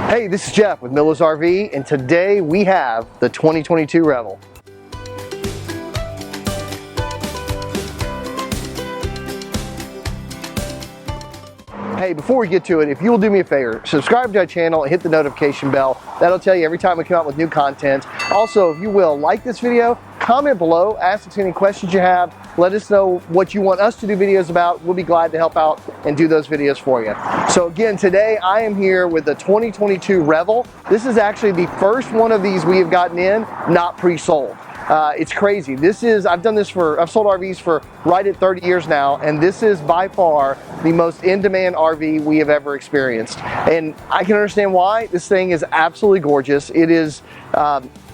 Hey, this is Jeff with Miller's RV, and today we have the 2022 Revel. Hey, before we get to it, if you will do me a favor, subscribe to our channel and hit the notification bell. That'll tell you every time we come out with new content. Also, if you will, like this video, comment below, ask us any questions you have, let us know what you want us to do videos about. We'll be glad to help out and do those videos for you. So again, today I am here with the 2022 Revel. This is actually the first one of these we have gotten in, not pre-sold. It's crazy. I've sold RVs for right at 30 years now, and this is by far the most in-demand RV we have ever experienced. And I can understand why. This thing is absolutely gorgeous.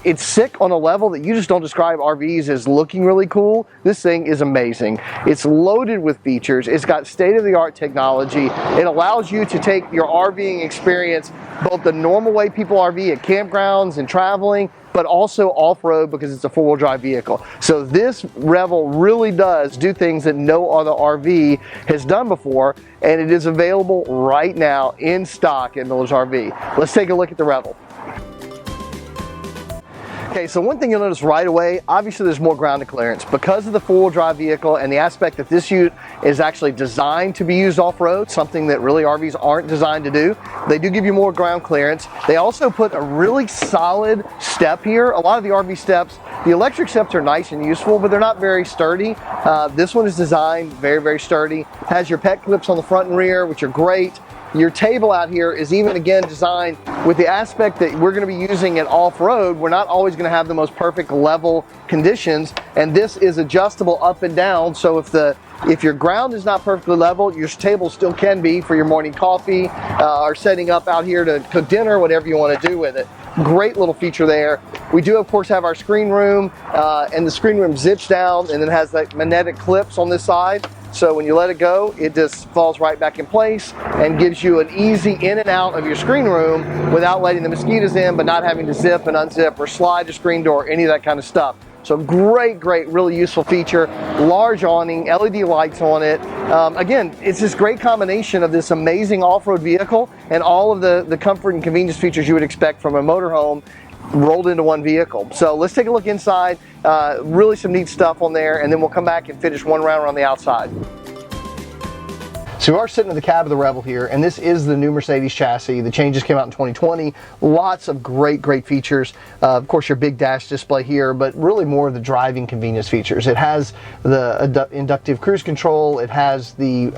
It's sick on a level that you just don't describe RVs as looking really cool. This thing is amazing. It's loaded with features. It's got state-of-the-art technology. It allows you to take your RVing experience both the normal way people RV at campgrounds and traveling, but also off-road because it's a four-wheel drive vehicle. So this Revel really does do things that no other RV has done before, and it is available right now in stock at Miller's RV. Let's take a look at the Revel. Okay, so one thing you'll notice right away, obviously there's more ground clearance because of the four-wheel drive vehicle and the aspect that this ute is actually designed to be used off-road, something that really RVs aren't designed to do. They do give you more ground clearance. They also put a really solid step here. A lot of the RV steps, the electric steps are nice and useful, but they're not very sturdy. This one is designed very, very sturdy. Has your pet clips on the front and rear, which are great. Your table out here is even again designed with the aspect that we're going to be using it off-road. We're not always going to have the most perfect level conditions, and this is adjustable up and down. So if your ground is not perfectly level, your table still can be for your morning coffee or setting up out here to cook dinner, whatever you want to do with it. Great little feature there. We do of course have our screen room, and the screen room zips down and then has like magnetic clips on this side. So when you let it go, it just falls right back in place and gives you an easy in and out of your screen room without letting the mosquitoes in, but not having to zip and unzip or slide the screen door, any of that kind of stuff. So great, really useful feature. Large awning, LED lights on it. Again, it's this great combination of this amazing off-road vehicle and all of the comfort and convenience features you would expect from a motorhome rolled into one vehicle. So let's take a look inside. Really some neat stuff on there, and then we'll come back and finish one round around the outside. So we are sitting in the cab of the Revel here, and this is the new Mercedes chassis. The changes came out in 2020. Lots of great features. Of course, your big dash display here, but really more of the driving convenience features. It has the inductive cruise control. It has the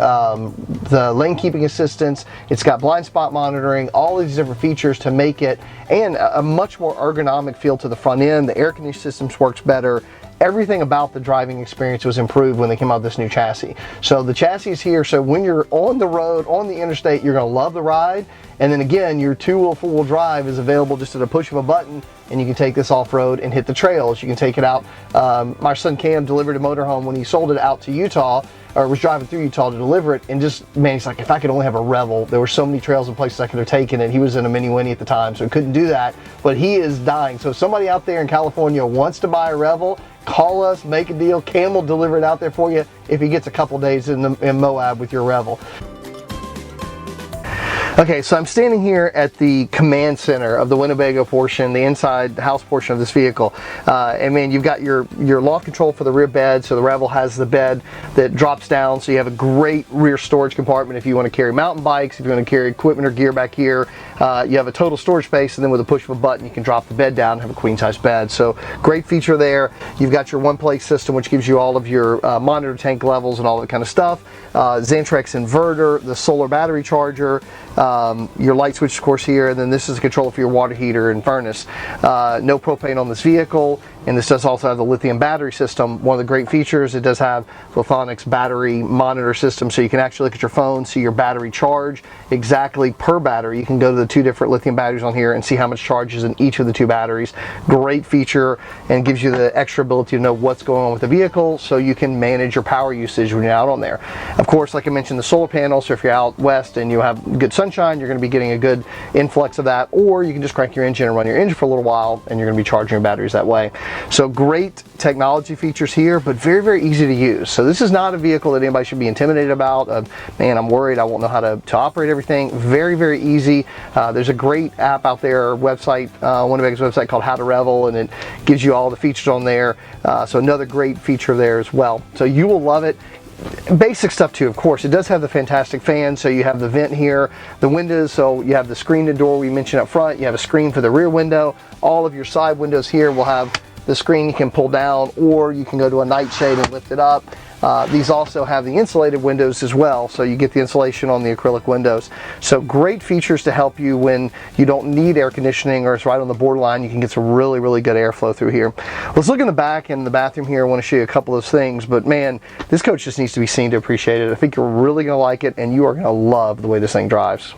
lane keeping assistance. It's got blind spot monitoring, all of these different features to make it, and a much more ergonomic feel to the front end. The air conditioning systems works better. Everything about the driving experience was improved when they came out with this new chassis. So the chassis is here, so when you're on the road, on the interstate, you're going to love the ride. And then again, your two-wheel, four-wheel drive is available just at a push of a button, and you can take this off-road and hit the trails. You can take it out. My son Cam delivered a motorhome when he sold it out to Utah, or was driving through Utah to deliver it, and just, man, he's like, if I could only have a Revel. There were so many trails and places I could have taken it. He was in a Mini Winnie at the time, so he couldn't do that, but he is dying. So if somebody out there in California wants to buy a Revel, call us, make a deal. Cam will deliver it out there for you if he gets a couple days in Moab with your Revel. Okay, so I'm standing here at the command center of the Winnebago portion, the inside house portion of this vehicle. And man, you've got your loft control for the rear bed. So the Revel has the bed that drops down. So you have a great rear storage compartment if you want to carry mountain bikes, if you want to carry equipment or gear back here. You have a total storage space, and then with a push of a button, you can drop the bed down and have a queen size bed. So great feature there. You've got your one-place system, which gives you all of your monitor tank levels and all that kind of stuff. Xantrex inverter, the solar battery charger, your light switch of course here, and then this is a controller for your water heater and furnace. No propane on this vehicle, and this does also have the lithium battery system. One of the great features, it does have Lithonic's battery monitor system, so you can actually look at your phone, see your battery charge exactly per battery. You can go to the two different lithium batteries on here and see how much charge is in each of the two batteries. Great feature, and gives you the extra ability to know what's going on with the vehicle, so you can manage your power usage when you're out on there. Of course, like I mentioned, the solar panel, so if you're out west and you have good sunshine, sunshine, you're going to be getting a good influx of that, or you can just crank your engine and run your engine for a little while, and you're going to be charging your batteries that way. So great technology features here, but very, very easy to use. So this is not a vehicle that anybody should be intimidated about. Man, I'm worried I won't know how to operate everything. Very, very easy. There's a great app out there, website, Winnebago's website called How to Revel, and it gives you all the features on there. So another great feature there as well. So you will love it. Basic stuff too, of course. It does have the fantastic fan, so you have the vent here, the windows, so you have the screened door we mentioned up front, you have a screen for the rear window. All of your side windows here will have the screen you can pull down, or you can go to a nightshade and lift it up. These also have the insulated windows as well, so you get the insulation on the acrylic windows. So great features to help you when you don't need air conditioning or it's right on the borderline. You can get some really, really good airflow through here. Let's look in the back and the bathroom here. I want to show you a couple of those things, but man, this coach just needs to be seen to appreciate it. I think you're really going to like it, and you are going to love the way this thing drives.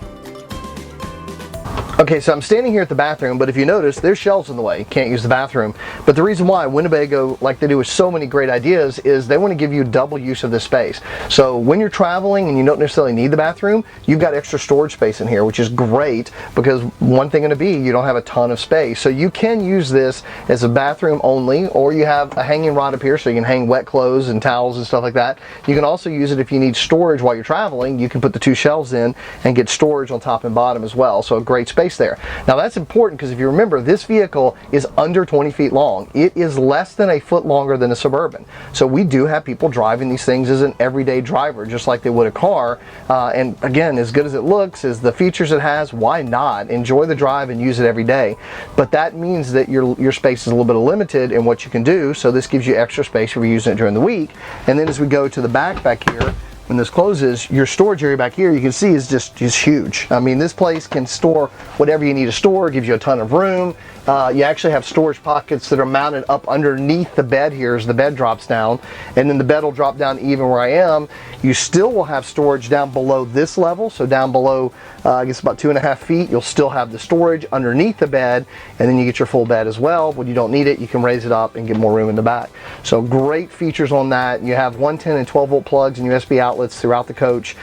Okay, so I'm standing here at the bathroom, but if you notice, there's shelves in the way. You can't use the bathroom. But the reason why Winnebago, like they do with so many great ideas, is they want to give you double use of this space. So when you're traveling and you don't necessarily need the bathroom, you've got extra storage space in here, which is great, because one thing going to be, you don't have a ton of space. So you can use this as a bathroom only, or you have a hanging rod up here so you can hang wet clothes and towels and stuff like that. You can also use it if you need storage while you're traveling. You can put the two shelves in and get storage on top and bottom as well. So a great space there. Now that's important because if you remember, this vehicle is under 20 feet long. It is less than a foot longer than a Suburban. So we do have people driving these things as an everyday driver, just like they would a car. And again, as good as it looks, as the features it has, why not? Enjoy the drive and use it every day. But that means that your space is a little bit limited in what you can do. So this gives you extra space if you're using it during the week. And then as we go to the back here, when this closes, your storage area back here, you can see, is just huge. I mean, this place can store whatever you need to store. It gives you a ton of room. You actually have storage pockets that are mounted up underneath the bed here as the bed drops down, and then the bed will drop down even where I am. You still will have storage down below this level, so down below, I guess about 2.5 feet, you'll still have the storage underneath the bed, and then you get your full bed as well. When you don't need it, you can raise it up and get more room in the back. So great features on that. You have 110 and 12 volt plugs and USB outlets throughout the coach.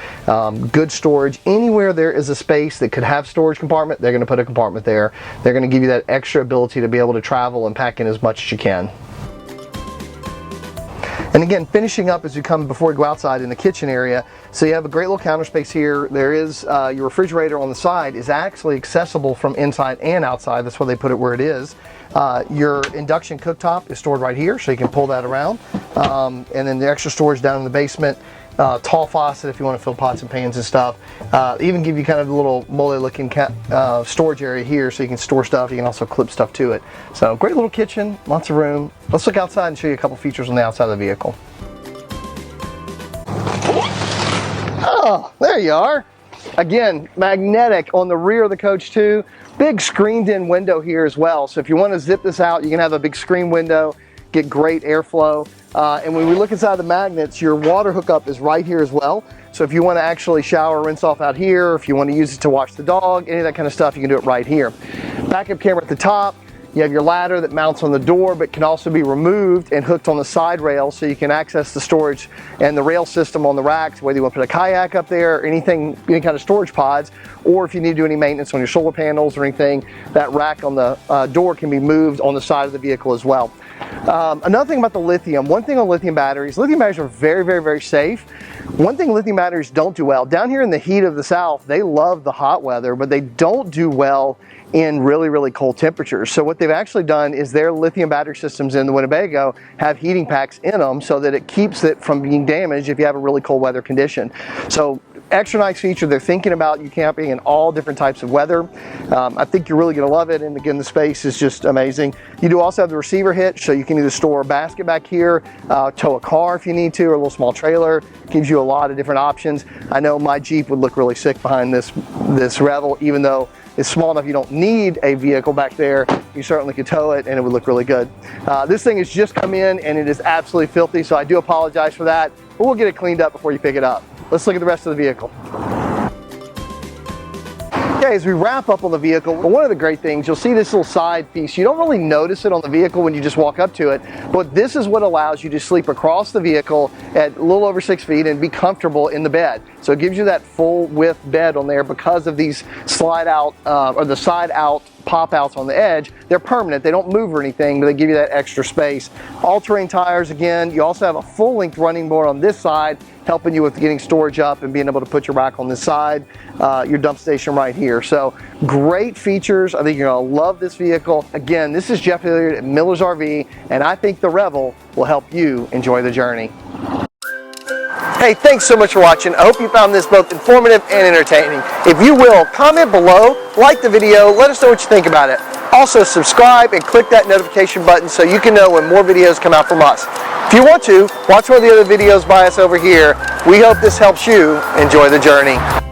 Good storage. Anywhere there is a space that could have storage compartment, they're going to put a compartment there. They're going to give you that extra ability to be able to travel and pack in as much as you can. And again, finishing up as you come before you go outside in the kitchen area, so you have a great little counter space here. There is your refrigerator on the side is actually accessible from inside and outside. That's why they put it where it is. Your induction cooktop is stored right here, so you can pull that around. And then the extra storage down in the basement. Tall faucet if you want to fill pots and pans and stuff. Even give you kind of a little mole looking storage area here so you can store stuff. You can also clip stuff to it. So great little kitchen, lots of room. Let's look outside and show you a couple features on the outside of the vehicle. Oh, there you are. Again, magnetic on the rear of the coach too. Big screened in window here as well. So if you want to zip this out, you can have a big screen window, get great airflow. And when we look inside the magnets, your water hookup is right here as well. So if you want to actually shower, rinse off out here, if you want to use it to wash the dog, any of that kind of stuff, you can do it right here. Backup camera at the top. You have your ladder that mounts on the door, but can also be removed and hooked on the side rail, so you can access the storage and the rail system on the racks, whether you want to put a kayak up there, or anything, any kind of storage pods, or if you need to do any maintenance on your solar panels or anything, that rack on the door can be moved on the side of the vehicle as well. Another thing about the lithium, one thing on lithium batteries are very, very, very safe. One thing lithium batteries don't do well, down here in the heat of the South, they love the hot weather, but they don't do well in really, really cold temperatures. So what they've actually done is their lithium battery systems in the Winnebago have heating packs in them so that it keeps it from being damaged if you have a really cold weather condition. So extra nice feature. They're thinking about you camping in all different types of weather. I think you're really going to love it, and again, the space is just amazing. You do also have the receiver hitch, so you can either store a basket back here, tow a car if you need to, or a little small trailer. Gives you a lot of different options. I know my Jeep would look really sick behind this Revel, even though it's small enough you don't need a vehicle back there. You certainly could tow it and it would look really good. This thing has just come in and it is absolutely filthy, so I do apologize for that, but we'll get it cleaned up before you pick it up. Let's look at the rest of the vehicle. Okay, as we wrap up on the vehicle, one of the great things, you'll see this little side piece. You don't really notice it on the vehicle when you just walk up to it, but this is what allows you to sleep across the vehicle at a little over 6 feet and be comfortable in the bed. So it gives you that full width bed on there because of these slide out or the side out pop outs on the edge. They're permanent, they don't move or anything, but they give you that extra space. All-terrain tires again. You also have a full-length running board on this side, helping you with getting storage up and being able to put your rack on this side, your dump station right here. So great features. I think you're gonna love this vehicle. Again, this is Jeff Hilliard at Miller's RV, and I think the Revel will help you enjoy the journey. Hey, thanks so much for watching. I hope you found this both informative and entertaining. If you will, comment below, like the video, let us know what you think about it. Also, subscribe and click that notification button so you can know when more videos come out from us. If you want to, watch one of the other videos by us over here. We hope this helps you enjoy the journey.